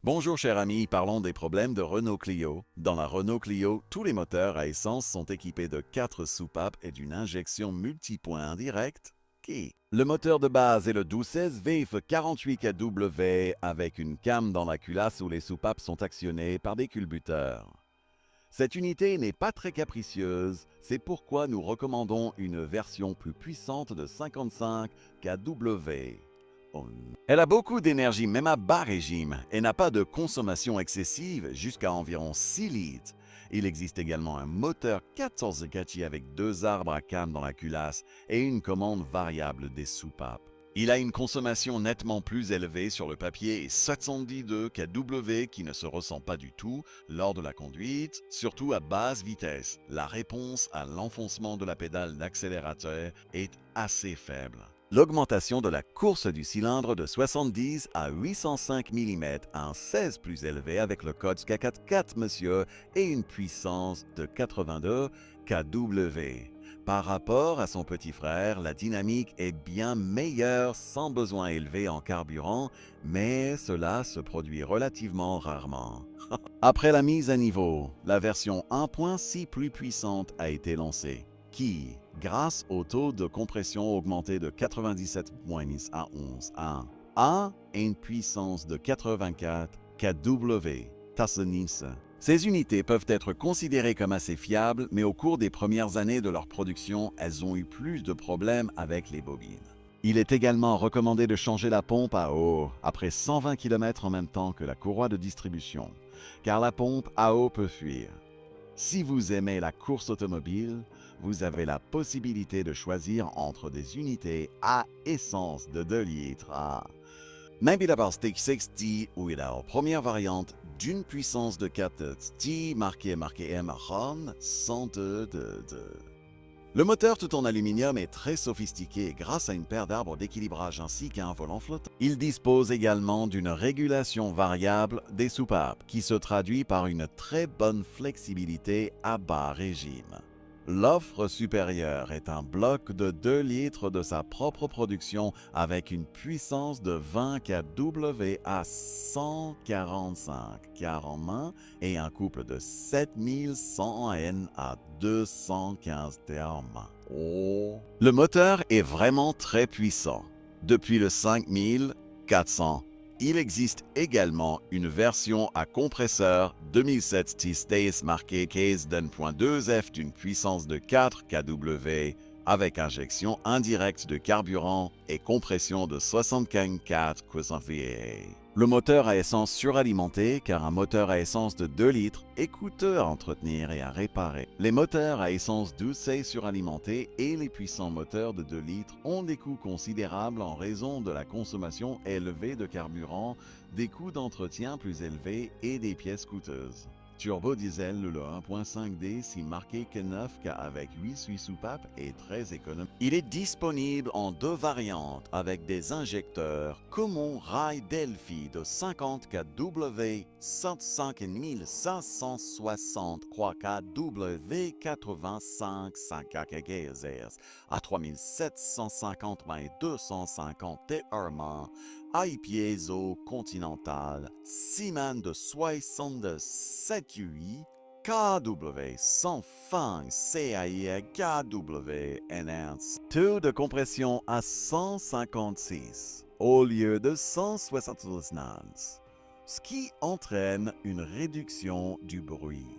Bonjour cher ami, parlons des problèmes de Renault Clio. Dans la Renault Clio, tous les moteurs à essence sont équipés de 4 soupapes et d'une injection multipoint indirecte qui. Le moteur de base est le 1216 VF 48 kW avec une came dans la culasse où les soupapes sont actionnées par des culbuteurs. Cette unité n'est pas très capricieuse, c'est pourquoi nous recommandons une version plus puissante de 55 kW. Elle a beaucoup d'énergie même à bas régime et n'a pas de consommation excessive jusqu'à environ 6 litres. Il existe également un moteur 14 kg avec 2 arbres à came dans la culasse et une commande variable des soupapes. Il a une consommation nettement plus élevée sur le papier et 712 kW qui ne se ressent pas du tout lors de la conduite, surtout à basse vitesse. La réponse à l'enfoncement de la pédale d'accélérateur est assez faible. L'augmentation de la course du cylindre de 70 à 805 mm a un 16 plus élevé avec le code SK44 monsieur et une puissance de 82 kW. Par rapport à son petit frère, la dynamique est bien meilleure sans besoin élevé en carburant, mais cela se produit relativement rarement. Après la mise à niveau, la version 1.6 plus puissante a été lancée, qui, grâce au taux de compression augmenté de 97.1 à 11.1, a une puissance de 84 kW. Ces unités peuvent être considérées comme assez fiables, mais au cours des premières années de leur production, elles ont eu plus de problèmes avec les bobines. Il est également recommandé de changer la pompe à eau après 120 km en même temps que la courroie de distribution, car la pompe à eau peut fuir. Si vous aimez la course automobile, vous avez la possibilité de choisir entre des unités à essence de 2 litres à Nabila Stick 60 ou la première variante d'une puissance de 4 T marqué M RON 102. Le moteur tout en aluminium est très sophistiqué grâce à une paire d'arbres d'équilibrage ainsi qu'à un volant flottant. Il dispose également d'une régulation variable des soupapes qui se traduit par une très bonne flexibilité à bas régime. L'offre supérieure est un bloc de 2 litres de sa propre production avec une puissance de 20 kW à 145 km et un couple de 7100 N à 215 termes. Le moteur est vraiment très puissant. Depuis le 5400, il existe également une version à compresseur 2007 T-Stace marquée case d'un.2 F d'une puissance de 4 kW avec injection indirecte de carburant et compression de 75 kW. Le moteur à essence suralimenté car un moteur à essence de 2 litres est coûteux à entretenir et à réparer. Les moteurs à essence douce suralimentés et les puissants moteurs de 2 litres ont des coûts considérables en raison de la consommation élevée de carburant, des coûts d'entretien plus élevés et des pièces coûteuses. Turbo diesel le 1.5D si marqué que 9K avec 8 soupapes est très économique. Il est disponible en 2 variantes avec des injecteurs Common Rail Delphi de 50 kW, 5563 kW, 85 kHz à 3750 et 250 TRM. iPiezo Continental, Siemens de 67 UI, KW sans fin CAI KW Enhance. Taux de compression à 156 au lieu de 179, ce qui entraîne une réduction du bruit.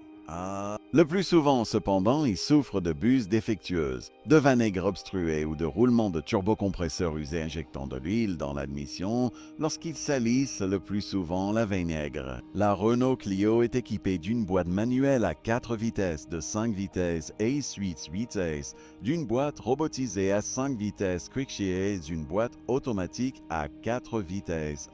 Le plus souvent, cependant, il souffre de buses défectueuses, de vanaigre obstrué ou de roulement de turbocompresseur usé injectant de l'huile dans l'admission lorsqu'il salisse le plus souvent la vinaigre. La Renault Clio est équipée d'une boîte manuelle à 4 vitesses de 5 vitesses et 8 vitesses, d'une boîte robotisée à 5 vitesses QuickShare et d'une boîte automatique à 4 vitesses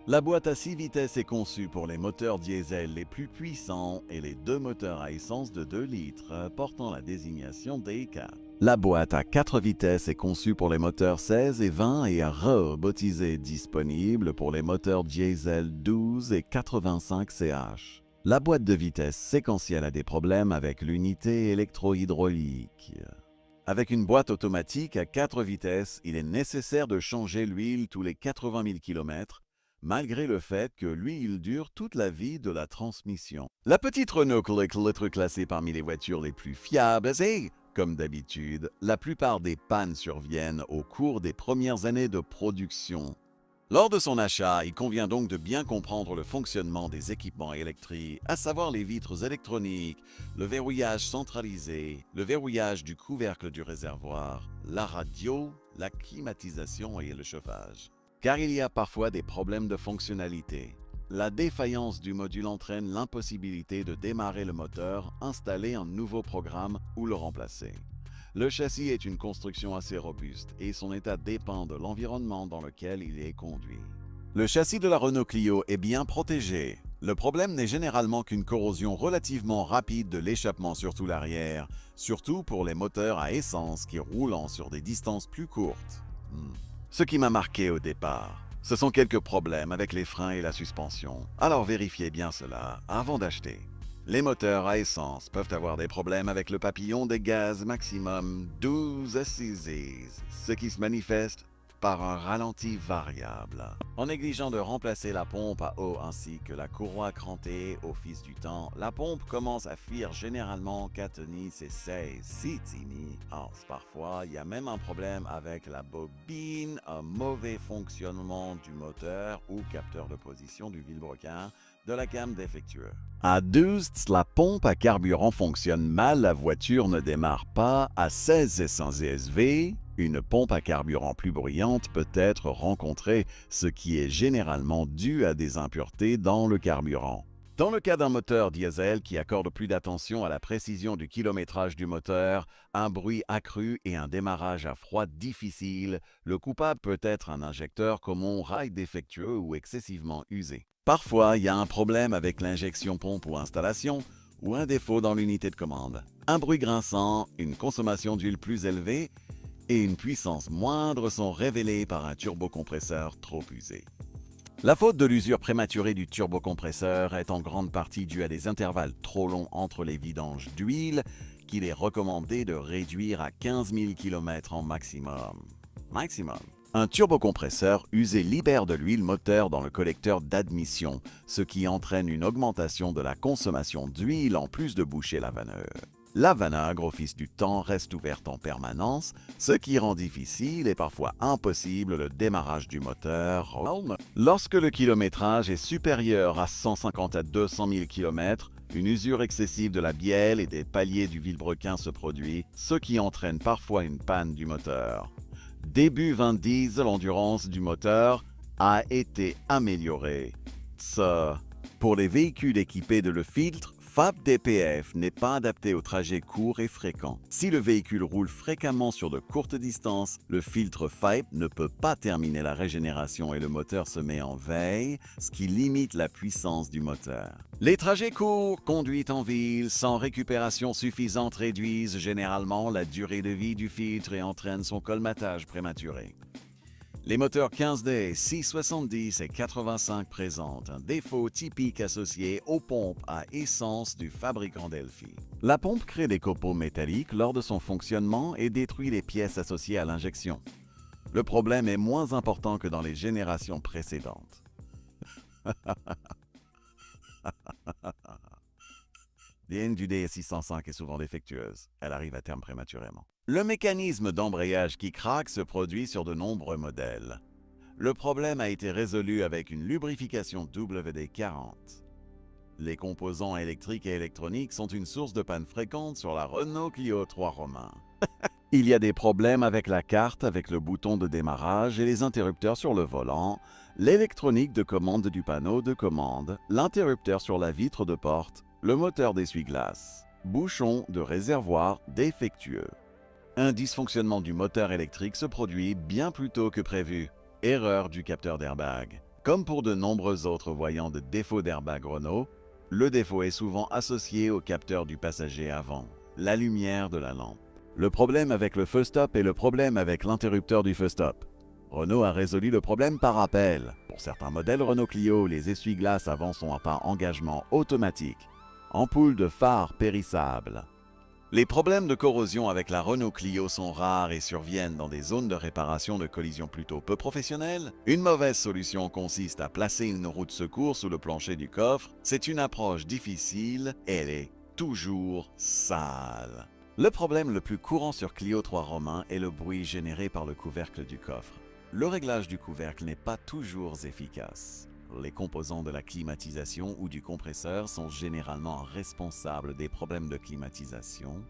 La boîte à 6 vitesses est conçue pour les moteurs diesel les plus puissants et les 2 moteurs à essence de 2 litres portant la désignation D4. La boîte à 4 vitesses est conçue pour les moteurs 16 et 20 et robotisée disponible pour les moteurs diesel 12 et 85 CH. La boîte de vitesse séquentielle a des problèmes avec l'unité électro-hydraulique. Avec une boîte automatique à 4 vitesses, il est nécessaire de changer l'huile tous les 80 000 km, malgré le fait que l'huile dure toute la vie de la transmission. La petite Renault Click est classée parmi les voitures les plus fiables et, comme d'habitude, la plupart des pannes surviennent au cours des premières années de production. Lors de son achat, il convient donc de bien comprendre le fonctionnement des équipements électriques, à savoir les vitres électroniques, le verrouillage centralisé, le verrouillage du couvercle du réservoir, la radio, la climatisation et le chauffage. Car il y a parfois des problèmes de fonctionnalité. La défaillance du module entraîne l'impossibilité de démarrer le moteur, installer un nouveau programme ou le remplacer. Le châssis est une construction assez robuste et son état dépend de l'environnement dans lequel il est conduit. Le châssis de la Renault Clio est bien protégé. Le problème n'est généralement qu'une corrosion relativement rapide de l'échappement sur tout l'arrière, surtout pour les moteurs à essence qui roulent sur des distances plus courtes. Ce qui m'a marqué au départ, ce sont quelques problèmes avec les freins et la suspension, alors vérifiez bien cela avant d'acheter. Les moteurs à essence peuvent avoir des problèmes avec le papillon des gaz maximum 12 SCZ, ce qui se manifeste par un ralenti variable. En négligeant de remplacer la pompe à eau ainsi que la courroie crantée au fil du temps, la pompe commence à fuir généralement Katoni C16 Citini. Parfois, il y a même un problème avec la bobine, un mauvais fonctionnement du moteur ou capteur de position du vilebrequin de la gamme défectueux. À 12, la pompe à carburant fonctionne mal, la voiture ne démarre pas. À 1600 ESV, une pompe à carburant plus bruyante peut être rencontrée, ce qui est généralement dû à des impuretés dans le carburant. Dans le cas d'un moteur diesel qui accorde plus d'attention à la précision du kilométrage du moteur, un bruit accru et un démarrage à froid difficile, le coupable peut être un injecteur comme rail défectueux ou excessivement usé. Parfois, il y a un problème avec l'injection pompe ou installation, ou un défaut dans l'unité de commande. Un bruit grinçant, une consommation d'huile plus élevée et une puissance moindre sont révélés par un turbocompresseur trop usé. La faute de l'usure prématurée du turbocompresseur est en grande partie due à des intervalles trop longs entre les vidanges d'huile qu'il est recommandé de réduire à 15 000 km en maximum. Un turbocompresseur usé libère de l'huile moteur dans le collecteur d'admission, ce qui entraîne une augmentation de la consommation d'huile en plus de boucher la vanneur. La vanagre, au fil du temps, reste ouverte en permanence, ce qui rend difficile et parfois impossible le démarrage du moteur. Lorsque le kilométrage est supérieur à 150 à 200 000 km, une usure excessive de la bielle et des paliers du vilebrequin se produit, ce qui entraîne parfois une panne du moteur. Début 2010, l'endurance du moteur a été améliorée. Pour les véhicules équipés de le filtre, FAB DPF n'est pas adapté aux trajets courts et fréquents. Si le véhicule roule fréquemment sur de courtes distances, le filtre FAB ne peut pas terminer la régénération et le moteur se met en veille, ce qui limite la puissance du moteur. Les trajets courts, conduite en ville, sans récupération suffisante réduisent généralement la durée de vie du filtre et entraînent son colmatage prématuré. Les moteurs 15D, 670 et 85 présentent un défaut typique associé aux pompes à essence du fabricant Delphi. La pompe crée des copeaux métalliques lors de son fonctionnement et détruit les pièces associées à l'injection. Le problème est moins important que dans les générations précédentes. L'IN du DS605 est souvent défectueuse. Elle arrive à terme prématurément. Le mécanisme d'embrayage qui craque se produit sur de nombreux modèles. Le problème a été résolu avec une lubrification WD-40. Les composants électriques et électroniques sont une source de panne fréquente sur la Renault Clio 3 Romain. Il y a des problèmes avec la carte, avec le bouton de démarrage et les interrupteurs sur le volant, l'électronique de commande du panneau de commande, l'interrupteur sur la vitre de porte, le moteur d'essuie-glace, bouchon de réservoir défectueux. Un dysfonctionnement du moteur électrique se produit bien plus tôt que prévu. Erreur du capteur d'airbag. Comme pour de nombreux autres voyants de défaut d'airbag Renault, le défaut est souvent associé au capteur du passager avant, la lumière de la lampe. Le problème avec le feu stop est le problème avec l'interrupteur du feu stop. Renault a résolu le problème par appel. Pour certains modèles Renault Clio, les essuie-glaces avant sont par engagement automatique. Ampoule de phare périssable. Les problèmes de corrosion avec la Renault Clio sont rares et surviennent dans des zones de réparation de collisions plutôt peu professionnelles. Une mauvaise solution consiste à placer une roue de secours sous le plancher du coffre. C'est une approche difficile et elle est toujours sale. Le problème le plus courant sur Clio 3 Romain est le bruit généré par le couvercle du coffre. Le réglage du couvercle n'est pas toujours efficace. Les composants de la climatisation ou du compresseur sont généralement responsables des problèmes de climatisation.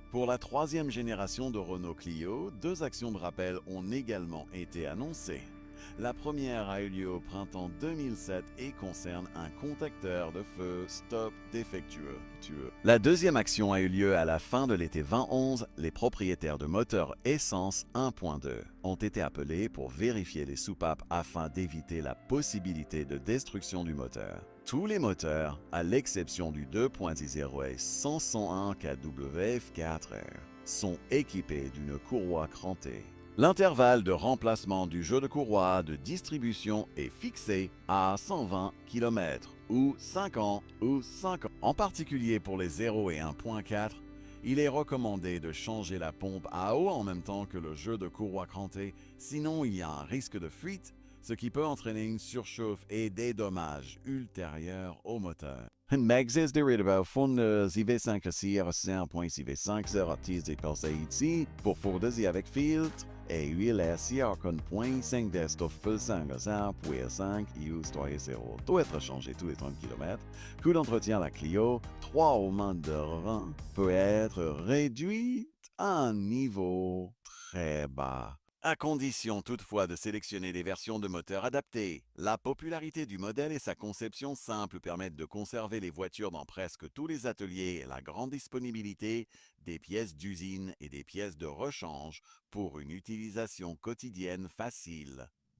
Pour la troisième génération de Renault Clio, 2 actions de rappel ont également été annoncées. La première a eu lieu au printemps 2007 et concerne un contacteur de feu stop défectueux. La deuxième action a eu lieu à la fin de l'été 2011. Les propriétaires de moteurs essence 1.2 ont été appelés pour vérifier les soupapes afin d'éviter la possibilité de destruction du moteur. Tous les moteurs, à l'exception du 2.0 101 kWF4R, sont équipés d'une courroie crantée. L'intervalle de remplacement du jeu de courroie de distribution est fixé à 120 km ou 5 ans ou 5 ans. En particulier pour les 0 et 1.4, il est recommandé de changer la pompe à eau en même temps que le jeu de courroie crantée, sinon il y a un risque de fuite, ce qui peut entraîner une surchauffe et des dommages ultérieurs au moteur. M'existe de about fond IV5 CR1.CV5 0 des ici pour fourder avec filtre et huile à CR1.5 d'estoff full 5 use 3.0 doit être changé tous les 30 km. Coût d'entretien à la Clio, 3 auments de rang peut être réduit à un niveau très bas. À condition toutefois de sélectionner des versions de moteurs adaptées. La popularité du modèle et sa conception simple permettent de conserver les voitures dans presque tous les ateliers et la grande disponibilité des pièces d'usine et des pièces de rechange pour une utilisation quotidienne facile.